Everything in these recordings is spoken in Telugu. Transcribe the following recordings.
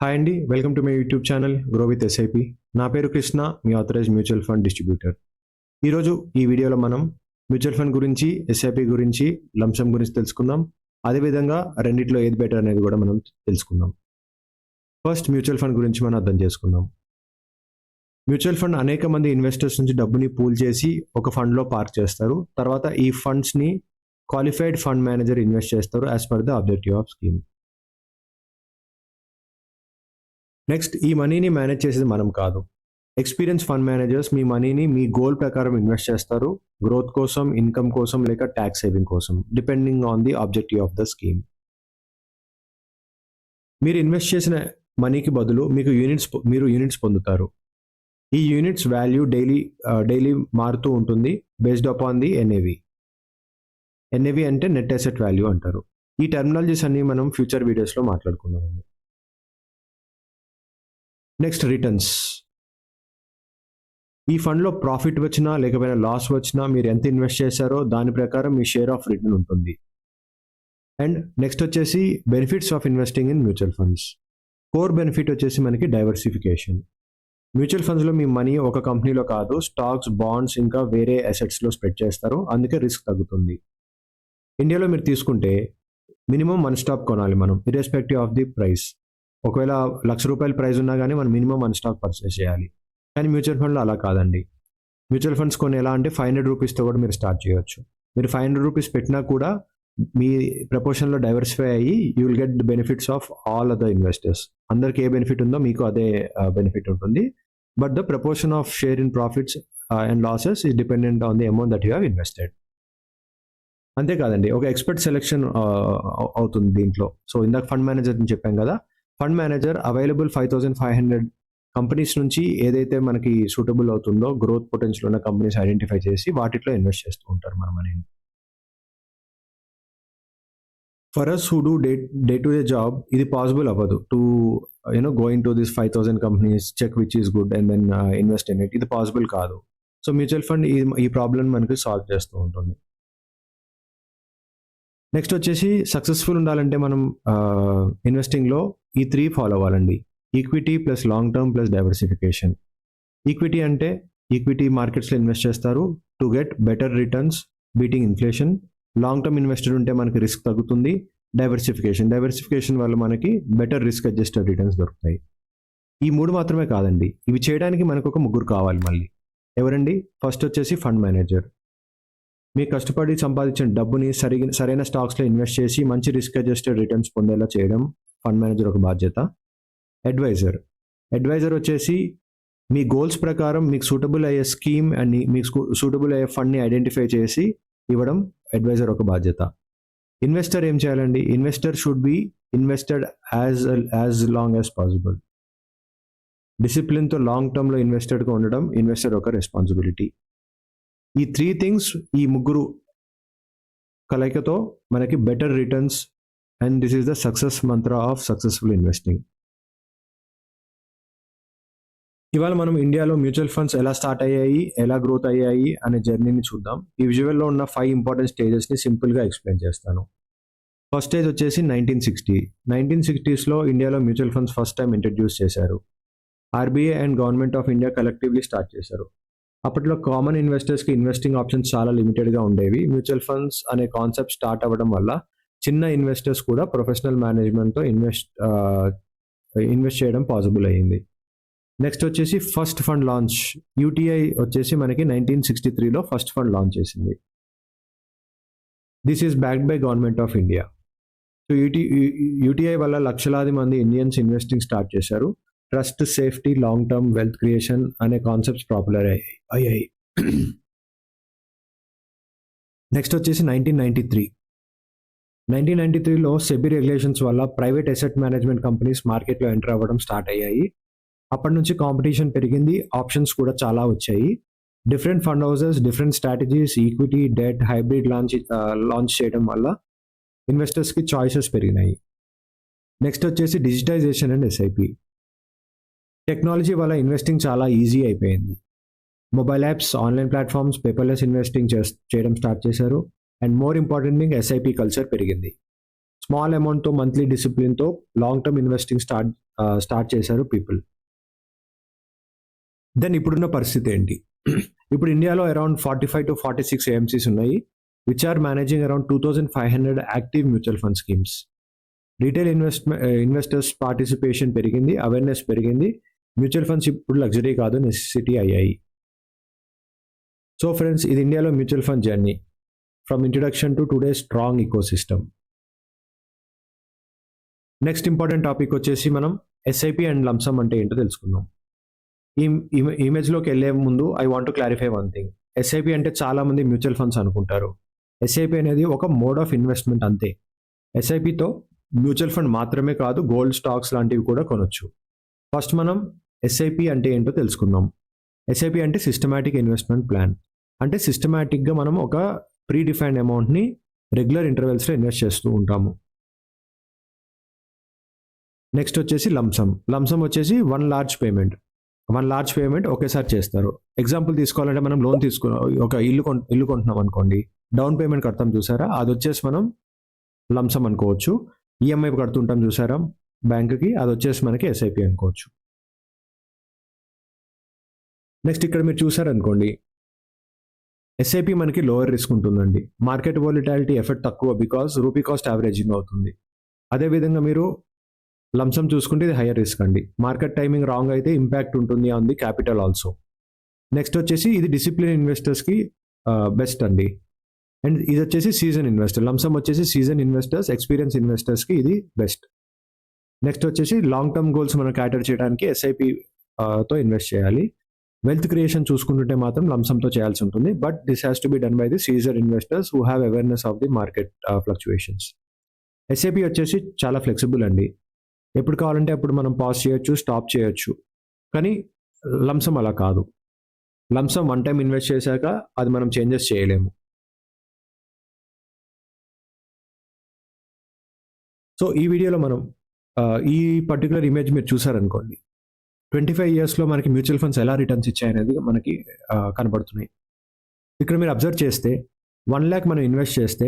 హాయ్ అండి, welcome to my YouTube channel grow with SIP. నా పేరు కృష్ణ, మీ ఆథరైజ్డ్ మ్యూచువల్ ఫండ్ డిస్ట్రిబ్యూటర్. ఈరోజు ఈ వీడియోలో మనం మ్యూచువల్ ఫండ్ గురించి, ఎస్ఐపి గురించి, లంసమ్ గురించి తెలుసుకుందాం. అదేవిధంగా రెండిట్లో ఏది బెటర్ అనేది కూడా మనం తెలుసుకుందాం. ఫస్ట్ మ్యూచువల్ ఫండ్ గురించి మనం అర్థం చేసుకుందాం. మ్యూచువల్ ఫండ్ అనేక మంది ఇన్వెస్టర్స్ నుంచి డబ్బుని పూల్ చేసి ఒక ఫండ్లో పార్క్ చేస్తారు. తర్వాత ఈ ఫండ్స్ని క్వాలిఫైడ్ ఫండ్ మేనేజర్ ఇన్వెస్ట్ చేస్తారు as per the objective of scheme. Next, ఈ మనీని మేనేజ్ చేసేది మనం కాదు. ఎక్స్పీరియన్స్ ఫండ్ మేనేజర్స్ మీ మనీని మీ గోల్ ప్రకారం ఇన్వెస్ట్ చేస్తారు. గ్రోత్ కోసం, ఇన్కమ్ కోసం, లేక ట్యాక్స్ సేవింగ్ కోసం, depending on the objective of the scheme. మీరు ఇన్వెస్ట్ చేసిన మనీకి బదులు మీరు యూనిట్స్ పొందుతారు. ఈ యూనిట్స్ వాల్యూ డైలీ మారుతూ ఉంటుంది based upon the NAV. NAV అంటే నెట్ అసెట్ వాల్యూ అంటారు. ఈ టెర్మినాలజీస్ అన్ని మనం ఫ్యూచర్ వీడియోస్లో మాట్లాడుకుందామండి. Next, returns. ఈ ఫండ్లో ప్రాఫిట్ వచ్చినా లేకపోయినా లాస్ వచ్చినా మీరు ఎంత ఇన్వెస్ట్ చేశారో దాని ప్రకారం మీ షేర్ ఆఫ్ రిటర్న్ ఉంటుంది. అండ్ నెక్స్ట్ వచ్చేసి benefits of investing in mutual funds. Core benefit వచ్చేసి మనకి డైవర్సిఫికేషన్. మ్యూచువల్ ఫండ్స్లో మీ మనీ ఒక కంపెనీలో కాదు, స్టాక్స్, బాండ్స్, ఇంకా వేరే అసెట్స్లో స్ప్రెడ్ చేస్తారు. అందుకే రిస్క్ తగ్గుతుంది. ఇండియాలో మీరు తీసుకుంటే మినిమం 1 స్టాక్ కొనాలి మనం, ఇర్రెస్పెక్టివ్ ఆఫ్ ది ప్రైస్. ఒకవేళ ₹1,00,000 ప్రైస్ ఉన్నా కానీ మనం మినిమం 1 స్టాక్ పర్చేస్ చేయాలి. కానీ మ్యూచువల్ ఫండ్లో అలా కాదండి. మ్యూచువల్ ఫండ్స్ కొన్ని ఎలా అంటే ₹500 కూడా మీరు స్టార్ట్ చేయొచ్చు. మీరు ₹500 పెట్టినా కూడా మీ ప్రపోర్షన్లో డైవర్సిఫై అయ్యి you will get the benefits of all other investors. అందరికి ఏ బెనిఫిట్ ఉందో మీకు అదే బెనిఫిట్ ఉంటుంది. But the proportion of share in profits and losses is dependent on the amount that you have invested. అంతేకాదండి, ఒక ఎక్స్పర్ట్ సెలెక్షన్ అవుతుంది దీంట్లో. సో ఇందాక ఫండ్ మేనేజర్ అని చెప్పాం కదా, ఫండ్ మేనేజర్ అవైలబుల్ 5,500 కంపెనీస్ నుంచి ఏదైతే మనకి సూటబుల్ అవుతుందో, గ్రోత్ పొటెన్షియల్ ఉన్న కంపెనీస్ ఐడెంటిఫై చేసి వాటిలో ఇన్వెస్ట్ చేస్తూ ఉంటారు మన మనీని. For us who do day to day job ఇది పాసిబుల్ అవ్వదు. To going to this 5,000 companies, check which is good and then invest in it, ఇది పాసిబుల్ కాదు. సో మ్యూచువల్ ఫండ్ ఈ ప్రాబ్లం మనకి సాల్వ్ చేస్తూ ఉంటుంది. నెక్స్ట్ వచ్చేసి సక్సెస్ఫుల్ ఉండాలంటే మనం ఇన్వెస్టింగ్లో ఈ 3 ఫాలో అవ్వాలండి. Equity plus long term plus diversification. Equity అంటే ఈక్విటీ మార్కెట్స్లో ఇన్వెస్ట్ చేస్తారు to get better returns beating inflation. Long term investor ఉంటే మనకి రిస్క్ తగ్గుతుంది. డైవర్సిఫికేషన్ వల్ల మనకి బెటర్ రిస్క్ అడ్జస్టెడ్ రిటర్న్స్ దొరుకుతాయి. ఈ 3 మాత్రమే కాదండి, ఇవి చేయడానికి మనకు ఒక 3 కావాలి మళ్ళీ. ఎవరండి? ఫస్ట్ వచ్చేసి ఫండ్ మేనేజర్. మీ కష్టపడి సంపాదించిన డబ్బుని సరైన స్టాక్స్లో ఇన్వెస్ట్ చేసి మంచి రిస్క్ అడ్జస్టెడ్ రిటర్న్స్ పొందేలా చేయడం ఫండ్ మేనేజర్ ఒక బాధ్యత. అడ్వైజర్ వచ్చేసి మీ గోల్స్ ప్రకారం మీకు సూటబుల్ అయ్యే స్కీమ్ అండ్ మీకు సూటబుల్ అయ్యే ఫండ్ని ఐడెంటిఫై చేసి ఇవ్వడం అడ్వైజర్ ఒక బాధ్యత. ఇన్వెస్టర్ ఏం చేయాలండి? Investor should be invested as long as possible. డిసిప్లిన్తో లాంగ్ టర్మ్లో ఇన్వెస్టెడ్గా ఉండడం ఇన్వెస్టర్ ఒక రెస్పాన్సిబిలిటీ. ఈ 3 థింగ్స్, ఈ 3 కలయికతో మనకి better returns and this is the success Mantra of successful investing. ఇవాళ మనం ఇండియాలో మ్యూచువల్ ఫండ్స్ ఎలా స్టార్ట్ అయ్యాయి, ఎలా గ్రోత్ అయ్యాయి అనే జర్నీని చూద్దాం. ఈ విజువల్లో ఉన్న 5 ఇంపార్టెంట్ స్టేజెస్ని సింపుల్గా ఎక్స్ప్లెయిన్ చేస్తాను. ఫస్ట్ స్టేజ్ వచ్చేసి 1960. ఇండియాలో mutual funds first time introduce చేశారు. RBI and government of India collectively start చేశారు. అప్పట్లో కామన్ ఇన్వెస్టర్స్కి ఇన్వెస్టింగ్ ఆప్షన్స్ చాలా లిమిటెడ్గా ఉండేవి. మ్యూచువల్ ఫండ్స్ అనే కాన్సెప్ట్ స్టార్ట్ అవ్వడం వల్ల చిన్న ఇన్వెస్టర్స్ కూడా ప్రొఫెషనల్ మేనేజ్మెంట్తో ఇన్వెస్ట్ చేయడం పాసిబుల్ అయ్యింది. నెక్స్ట్ వచ్చేసి ఫస్ట్ ఫండ్ లాంచ్. యూటీఐ వచ్చేసి మనకి 1963లో ఫస్ట్ ఫండ్ లాంచ్ చేసింది. This is backed by government of India. So UTI వల్ల లక్షలాది మంది ఇండియన్స్ ఇన్వెస్టింగ్ స్టార్ట్ చేశారు. Trust, safety, long term wealth creation అనే కాన్సెప్ట్స్ పాపులర్ అయ్యాయి. నెక్స్ట్ వచ్చేసి 1993లో సెబీ రెగ్యులేషన్స్ వల్ల ప్రైవేట్ అసెట్ మేనేజ్మెంట్ కంపెనీస్ మార్కెట్లో ఎంటర్ అవ్వడం స్టార్ట్ అయ్యాయి. అప్పటి నుంచి కాంపిటీషన్ పెరిగింది, ఆప్షన్స్ కూడా చాలా వచ్చాయి. Different fund houses, different strategies, equity, debt, hybrid launch చేయడం వల్ల ఇన్వెస్టర్స్కి చాయిసెస్ పెరిగినాయి. నెక్స్ట్ వచ్చేసి డిజిటైజేషన్ అండ్ ఎస్ఐపి. టెక్నాలజీ వల్ల ఇన్వెస్టింగ్ చాలా ఈజీ అయిపోయింది. Mobile apps, online platforms paperless investing చేయడం స్టార్ట్ చేశారు. And more important thing, SIP culture పెరిగింది. స్మాల్ అమౌంట్తో మంత్లీ డిసిప్లిన్తో లాంగ్ టర్మ్ ఇన్వెస్టింగ్ స్టార్ట్ చేశారు పీపుల్. దెన్ ఇప్పుడున్న పరిస్థితి ఏంటి? ఇప్పుడు ఇండియాలో అరౌండ్ 45 to 46 AMCs ఉన్నాయి, which are managing around 2500 active mutual fund schemes. Retail investors participation పెరిగింది, అవేర్నెస్ పెరిగింది. మ్యూచువల్ ఫండ్స్ ఇప్పుడు లగ్జరీ కాదు, నెసెసిటీ అయ్యాయి. సో ఫ్రెండ్స్, ఇది ఇండియాలో mutual fund journey from introduction to today strong ecosystem. Next important topic వచ్చేసి మనం ఎస్ఐపి అండ్ లంసమ్ అంటే ఏంటో తెలుసుకుందాం. ఈ ఇమేజ్లోకి వెళ్ళే ముందు I want to clarify one thing. SIP అంటే చాలామంది మ్యూచువల్ ఫండ్స్ అనుకుంటారు. ఎస్ఐపి అనేది ఒక మోడ్ ఆఫ్ ఇన్వెస్ట్మెంట్ అంతే. ఎస్ఐపితో మ్యూచువల్ ఫండ్ మాత్రమే కాదు, గోల్డ్, స్టాక్స్ లాంటివి కూడా కొనొచ్చు. ఫస్ట్ మనం ఎస్ఐపి అంటే ఏంటో తెలుసుకుందాం. ఎస్ఐపి అంటే సిస్టమాటిక్ ఇన్వెస్ట్మెంట్ ప్లాన్. అంటే సిస్టమాటిక్గా మనం ఒక ప్రీ డిఫైన్డ్ అమౌంట్ని రెగ్యులర్ ఇంటర్వెల్స్లో ఇన్వెస్ట్ చేస్తూ ఉంటాము. నెక్స్ట్ వచ్చేసి లంసమ్. లంసమ్ వచ్చేసి వన్ లార్జ్ పేమెంట్ ఒకేసారి చేస్తారు. ఎగ్జాంపుల్ తీసుకోవాలంటే మనం లోన్ ఒక ఇల్లు కొంటున్నాం అనుకోండి, డౌన్ పేమెంట్ కడతాం చూసారా, అది వచ్చేసి మనం లంసమ్ అనుకోవచ్చు. ఈఎంఐ కడుతుంటాం చూసారా బ్యాంకుకి, అది వచ్చేసి మనకి ఎస్ఐపి అనుకోవచ్చు. నెక్స్ట్ ఇక్కడ మీరు చూసారనుకోండి, ఎస్ఐపి మనకి లోవర్ రిస్క్ ఉంటుందండి. మార్కెట్ వాలిటాలిటీ ఎఫెక్ట్ తక్కువ, బికాస్ రూపీ కాస్ట్ యావరేజింగ్ అవుతుంది. అదేవిధంగా మీరు లంసమ్ చూసుకుంటే ఇది హైయర్ రిస్క్ అండి. మార్కెట్ టైమింగ్ రాంగ్ అయితే ఇంపాక్ట్ ఉంటుంది on the capital also. Next వచ్చేసి ఇది డిసిప్లిన్ ఇన్వెస్టర్స్కి బెస్ట్ అండి. అండ్ ఇది వచ్చేసి సీజన్ ఇన్వెస్టర్. లంసమ్ వచ్చేసి సీజన్ ఇన్వెస్టర్స్, ఎక్స్పీరియన్స్ ఇన్వెస్టర్స్కి ఇది బెస్ట్. నెక్స్ట్ వచ్చేసి లాంగ్ టర్మ్ గోల్స్ మనం క్యాటర్ చేయడానికి ఎస్ఐపితో ఇన్వెస్ట్ చేయాలి. వెల్త్ క్రియేషన్ చూసుకుంటుంటే మాత్రం లంసమ్తో చేయాల్సి ఉంటుంది. But this has to be done by the season investors who have awareness of the market fluctuations. SIP వచ్చేసి చాలా ఫ్లెక్సిబుల్ అండి. ఎప్పుడు కావాలంటే అప్పుడు మనం పాజ్ చేయొచ్చు, స్టాప్ చేయొచ్చు. కానీ లంసమ్ అలా కాదు. లంసమ్ వన్ టైం ఇన్వెస్ట్ చేశాక అది మనం చేంజెస్ చేయలేము. సో ఈ వీడియోలో మనం ఈ పర్టికులర్ ఇమేజ్ మీరు చూసారనుకోండి, 25 yearsలో మనకి మ్యూచువల్ ఫండ్స్ ఎలా రిటర్న్స్ ఇచ్చాయనేది మనకి కనబడుతున్నాయి. ఇక్కడ మీరు అబ్జర్వ్ చేస్తే 1 lakh మనం ఇన్వెస్ట్ చేస్తే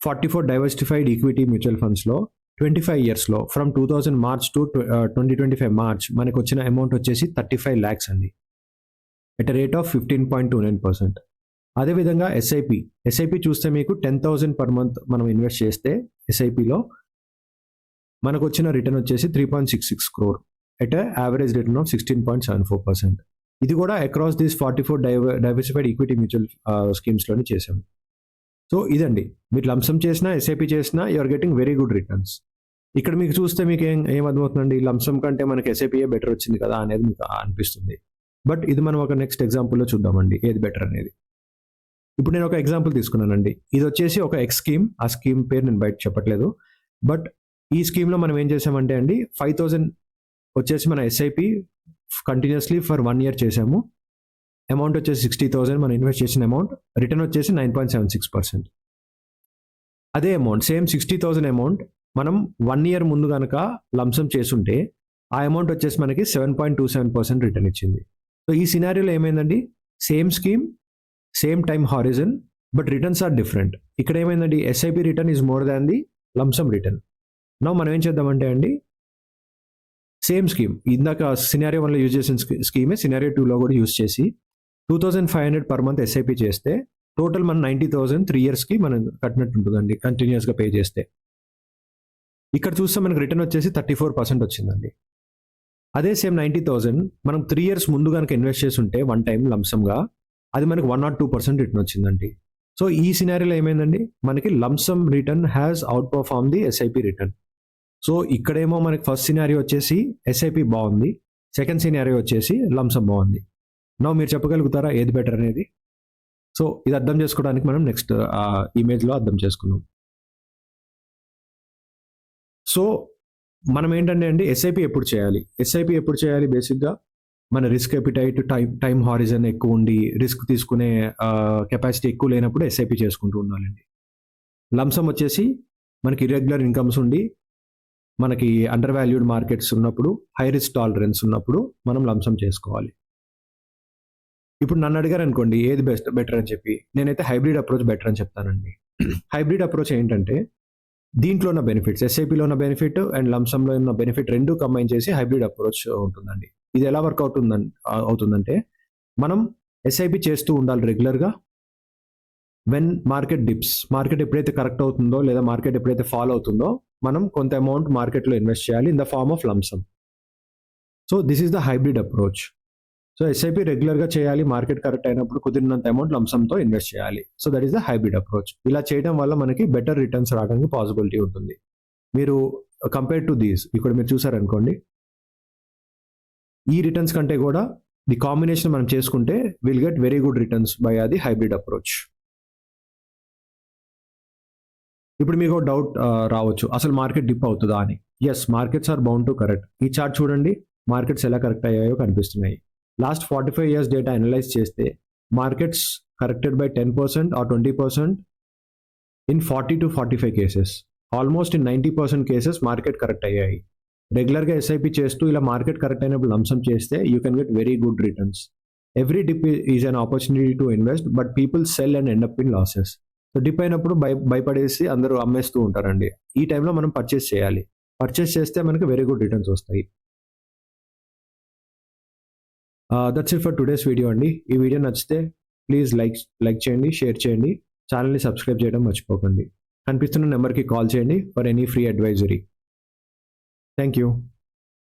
44 డైవర్సిఫైడ్ ఈక్విటీ మ్యూచువల్ ఫండ్స్లో 25 yearsలో ఫ్రమ్ 2000 March టు 2025 March మనకు వచ్చిన అమౌంట్ వచ్చేసి 35 lakhs అండి, ఎట్ ఎ రేట్ ఆఫ్ 15.29%. అదేవిధంగా ఎస్ఐపి చూస్తే మీకు 10,000 per month మనం ఇన్వెస్ట్ చేస్తే ఎస్ఐపిలో మనకు వచ్చిన రిటర్న్ వచ్చేసి 3.66 crore at average return of 16.74%. ఇది కూడా across these 44 diversified equity mutual స్కీమ్స్లోనే చేసాము. సో ఇదండి, మీరు లంసమ్ చేసినా ఎస్ఐపి చేసినా you are getting very good returns. ఇక్కడ మీకు చూస్తే మీకు ఏం అర్థమవుతుందండి, లంసమ్ కంటే మనకి ఎస్ఐపిఏ బెటర్ వచ్చింది కదా అనేది మీకు అనిపిస్తుంది. బట్ ఇది మనం ఒక నెక్స్ట్ ఎగ్జాంపుల్లో చూద్దామండి ఏది బెటర్ అనేది. ఇప్పుడు నేను ఒక ఎగ్జాంపుల్ తీసుకున్నానండి. ఇది వచ్చేసి ఒక ఎక్స్ స్కీమ్, ఆ స్కీమ్ పేరు నేను బయట చెప్పట్లేదు. బట్ ఈ స్కీమ్లో మనం ఏం చేసామంటే అండి, 5,000 వచ్చేసి మన ఎస్ఐపి కంటిన్యూస్లీ ఫర్ 1 year చేసాము. అమౌంట్ వచ్చేసి 60,000 మనం ఇన్వెస్ట్ చేసిన అమౌంట్, రిటర్న్ వచ్చేసి 9.76%. అదే అమౌంట్ సేమ్ 60,000 అమౌంట్ మనం 1 year ముందు కనుక లంసమ్ చేసుంటే ఆ అమౌంట్ వచ్చేసి మనకి 7.27% రిటర్న్ ఇచ్చింది. సో ఈ సినారియోలో ఏమైందండి, same scheme, same time horizon, but returns are different. ఇక్కడ ఏమైందండి, SIP return is more than the lump sum return. Now మనం ఏం చేద్దామంటే అండి, సేమ్ స్కీమ్ ఇందాక సినారియో 1లో యూజ్ చేసిన స్కీమే సినారియో 2లో కూడా యూజ్ చేసి 2,500 per month ఎస్ఐపి చేస్తే టోటల్ మన 90,000 3 yearsకి మనం కట్టినట్టు ఉంటుందండి, కంటిన్యూస్గా పే చేస్తే. ఇక్కడ చూస్తే మనకు రిటర్న్ వచ్చేసి 34% వచ్చిందండి. అదే సేమ్ 90,000 మనం 3 years ముందు కనుక ఇన్వెస్ట్ చేసి ఉంటే వన్ టైం లంసమ్గా, అది మనకు 1 or 2% రిటర్న్ వచ్చిందండి. సో ఈ సినారియోలో ఏమైందండి, మనకి lump sum return has out perform the SIP return. So ఇక్కడేమో మనకి ఫస్ట్ సినారియో వచ్చేసి ఎస్ఐపి బాగుంది, సెకండ్ సినారియో వచ్చేసి లంసమ్ బాగుంది. నౌ మీరు చెప్పగలుగుతారా ఏది బెటర్ అనేది? సో ఇది అర్థం చేసుకోవడానికి మనం నెక్స్ట్ ఇమేజ్లో అర్థం చేసుకుందాం. సో మనం ఏంటంటే అండి, ఎస్ఐపి ఎప్పుడు చేయాలి బేసిక్గా మన రిస్క్ ఎపిటైట్, టైం హారిజన్ ఎక్కువ ఉండి రిస్క్ తీసుకునే కెపాసిటీ ఎక్కువ లేనప్పుడు ఎస్ఐపి చేసుకుంటూ ఉండాలండి. లంసమ్ వచ్చేసి మనకి ఇర్రెగ్యులర్ ఇన్కమ్స్ ఉండి మనకి అండర్ వాల్యూడ్ మార్కెట్స్ ఉన్నప్పుడు, హై రిస్క్ టాలరెన్స్ ఉన్నప్పుడు మనం లంసమ్ చేసుకోవాలి. ఇప్పుడు నన్ను అడిగారు అనుకోండి ఏది బెటర్ అని చెప్పి, నేనైతే హైబ్రిడ్ అప్రోచ్ బెటర్ అని చెప్తానండి. హైబ్రిడ్ అప్రోచ్ ఏంటంటే దీంట్లో ఉన్న బెనిఫిట్స్, ఎస్ఐపిలో ఉన్న బెనిఫిట్ అండ్ లంసంలో ఉన్న బెనిఫిట్ రెండు కంబైన్ చేసి హైబ్రిడ్ అప్రోచ్ ఉంటుందండి. ఇది ఎలా వర్క్ అవుతుందంటే మనం ఎస్ఐపి చేస్తూ ఉండాలి రెగ్యులర్గా. వెన్ మార్కెట్ డిప్స్, మార్కెట్ ఎప్పుడైతే కరెక్ట్ అవుతుందో లేదా మార్కెట్ ఎప్పుడైతే ఫాల్ అవుతుందో మనం కొంత అమౌంట్ మార్కెట్లో ఇన్వెస్ట్ చేయాలి in the form of lump sum. So this is the hybrid approach. So SIP రెగ్యులర్గా చేయాలి, మార్కెట్ కరెక్ట్ అయినప్పుడు కుదిరినంత అమౌంట్ లంసమ్తో ఇన్వెస్ట్ చేయాలి. So that is the hybrid approach. ఇలా చేయడం వల్ల మనకి బెటర్ రిటర్న్స్ రావడానికి పాసిబిలిటీ ఉంటుంది. మీరు కంపేర్ టు దీస్ ఇక్కడ మీరు చూసారనుకోండి, ఈ రిటర్న్స్ కంటే కూడా ది కాంబినేషన్ మనం చేసుకుంటే will get very good returns by the hybrid approach. ఇప్పుడు మీకు డౌట్ రావచ్చు, అసలు మార్కెట్ డిప్ అవుతుందా అని. Yes, markets are bound to correct. ఈ చార్ట్ చూడండి, మార్కెట్స్ ఎలా కరెక్ట్ అయ్యాయో కనిపిస్తున్నాయి. లాస్ట్ 45 years డేటా అనలైజ్ చేస్తే markets corrected by 10% or 20% in 40 to 45 cases. Almost in 90% cases market correct అయ్యాయి. రెగ్యులర్గా ఎస్ఐపి చేస్తూ ఇలా మార్కెట్ కరెక్ట్ అయినప్పుడు లంసమ్ చేస్తే you can get very good returns. Every dip is an opportunity to invest, but people cell and end up in losses. So dip అయినప్పుడు భయపడేసి అందరూ అమ్మేస్తూ ఉంటారండి. ఈ టైంలో మనం పర్చేస్ చేయాలి. పర్చేస్ చేస్తే మనకి వెరీ గుడ్ రిటర్న్స్ వస్తాయి. That's it for today's video అండి. ఈ వీడియో నచ్చితే ప్లీజ్ లైక్ చేయండి, షేర్ చేయండి, ఛానల్ని సబ్స్క్రైబ్ చేయడం మర్చిపోకండి. కనిపిస్తున్న నెంబర్కి కాల్ చేయండి for any free advisory. Thank you.